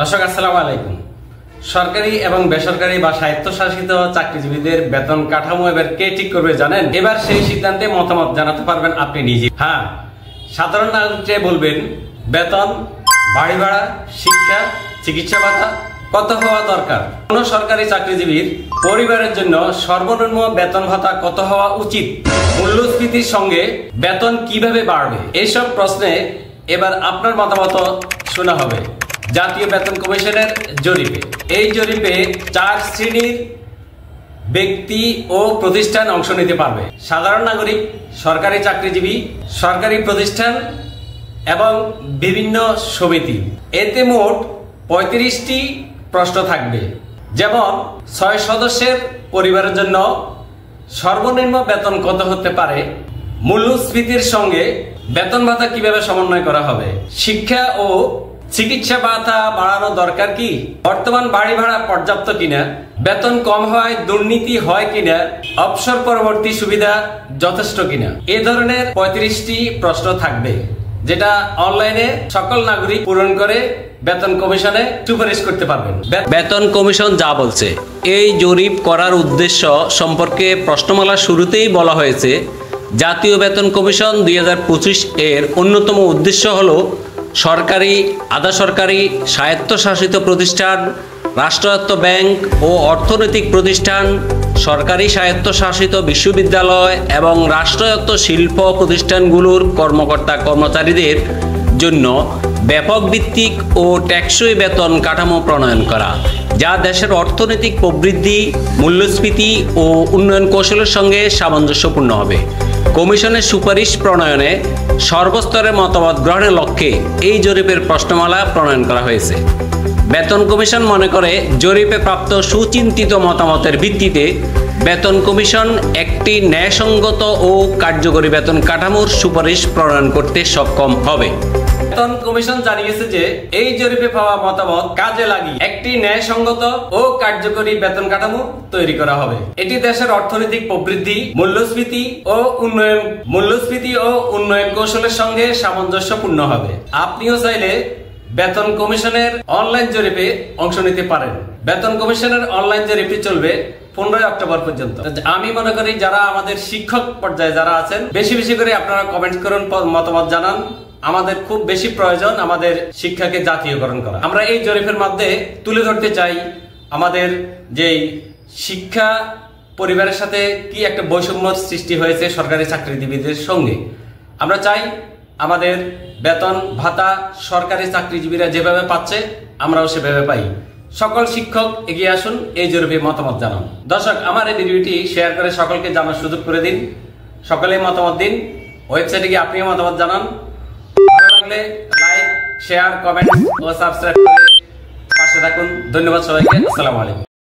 দর্শক আসসালামু আলাইকুম। সরকারি এবং বেসরকারি বা স্বায়ত্তশাসিত চাকরিজীবীদের বেতন কাঠামো এবার কে ঠিক করবে জানেন? এবার সেই সিদ্ধান্তে মতামত জানাতে পারবেন আপনি নিজে। হ্যাঁ, সাধারণ নাগরিককে বলবেন বেতন, বাড়ি ভাড়া, শিক্ষা, চিকিৎসা ভাতা কত হওয়া দরকার। কোন সরকারি চাকরিজীবীর পরিবারের জন্য সর্বনিম্ন বেতন ভাতা কত হওয়া উচিত, মূল্যস্ফীতির সঙ্গে বেতন কিভাবে বাড়বে, এইসব প্রশ্নে এবার আপনার মতামত শোনা হবে জাতীয় বেতন কমিশনের জরিপে। এই জরিপে 4 শ্রেণীর ব্যক্তি ও প্রতিষ্ঠান অংশ নিতে পারবে: সাধারণ নাগরিক, সরকারি চাকরিজীবী, সরকারি প্রতিষ্ঠান এবং বিভিন্ন সমিতি। এতে মোট 35টি প্রশ্ন থাকবে, যেমন 6 সদস্যের পরিবারের জন্য সর্বনিম্ন বেতন কত হতে পারে, মূল্যস্ফীতির সঙ্গে বেতন ভাতা কিভাবে সমন্বয় করা হবে, শিক্ষা ও চিকিৎসা ভাতা বাড়ানো দরকার কি, বর্তমান বাড়ি ভাড়া পর্যাপ্ত কিনা, বেতন কম হওয়ায় দুর্নীতি হয় কিনা, অবসর পরবর্তী সুবিধা যথেষ্ট কিনা। এ ধরনের 35টি প্রশ্ন থাকবে, যেটা অনলাইনে সকল নাগরিক পূরণ করে বেতন কমিশনে সুপারিশ করতে পারবেন। বেতন কমিশন যা বলছে, এই জরিপ করার উদ্দেশ্য সম্পর্কে প্রশ্নমালার শুরুতেই বলা হয়েছে, জাতীয় বেতন কমিশন 2025 এর অন্যতম উদ্দেশ্য হলো সরকারি, আধা সরকারি, স্বায়ত্তশাসিত প্রতিষ্ঠান, রাষ্ট্রায়ত্ত ব্যাংক ও অর্থনৈতিক প্রতিষ্ঠান, সরকারি স্বায়ত্তশাসিত বিশ্ববিদ্যালয় এবং রাষ্ট্রায়ত্ত শিল্প প্রতিষ্ঠানগুলোর কর্মকর্তা কর্মচারীদের জন্য ব্যাপক ভিত্তিক ও টেকসই বেতন কাঠামো প্রণয়ন করা, যা দেশের অর্থনৈতিক প্রবৃদ্ধি, মূল্যস্ফীতি ও উন্নয়ন কৌশলের সঙ্গে সামঞ্জস্যপূর্ণ হবে। কমিশনের সুপারিশ প্রণয়নে সর্বস্তরের মতামত গ্রহণের লক্ষ্যে এই জরিপের প্রশ্নমালা প্রণয়ন করা হয়েছে। বেতন কমিশন মনে করে, জরিপে প্রাপ্ত সুচিন্তিত মতামতের ভিত্তিতে বেতন কমিশন একটি ন্যায়সঙ্গত ও কার্যকরী বেতন কাঠামোর সুপারিশ প্রণয়ন করতে সক্ষম হবে। বেতন কমিশন জানিয়েছে যে এই জরিপে পাওয়া মতামত কাজে লাগিয়ে একটি ন্যায়সঙ্গত ও কার্যকরী বেতন কাঠামো তৈরি করা হবে। এটি দেশের অর্থনৈতিক প্রবৃদ্ধি, মূল্যস্ফীতি ও উন্নয়ন কৌশলের সঙ্গে সামঞ্জস্যপূর্ণ হবে। আপনিও চাইলে বেতন কমিশনের অনলাইন জরিপে অংশ নিতে পারেন। বেতন কমিশনের অনলাইন জরিপটি চলবে 15 অক্টোবর পর্যন্ত। আমি মনে করি যারা আমাদের শিক্ষক পর্যায়ে যারা আছেন, বেশি বেশি করে আপনারা কমেন্ট করুন, মতামত জানান। আমাদের খুব বেশি প্রয়োজন আমাদের শিক্ষাকে জাতীয়করণ করা। আমরা এই জরিপের মধ্যে তুলে ধরতে চাই আমাদের যে শিক্ষা পরিবারের সাথে কি একটা বৈষম্য সৃষ্টি হয়েছে সরকারি চাকরিজীবীদের সঙ্গে। আমরা চাই আমাদের বেতন ভাতা সরকারি চাকরিজীবীরা যেভাবে পাচ্ছে আমরাও সেভাবে পাই। সকল শিক্ষক এগিয়ে আসুন, এই জরিপে মতামত জানান। দর্শক, আমার এই ভিডিওটি শেয়ার করে সকলকে জানার সুযোগ করে দিন। সকলে মতামত দিন, ওয়েবসাইটে গিয়ে আপনিও মতামত জানান। ভালো লাগলে লাইক, শেয়ার, কমেন্ট ও সাবস্ক্রাইব করে পাশে থাকুন। ধন্যবাদ সবাইকে। আসসালামু আলাইকুম।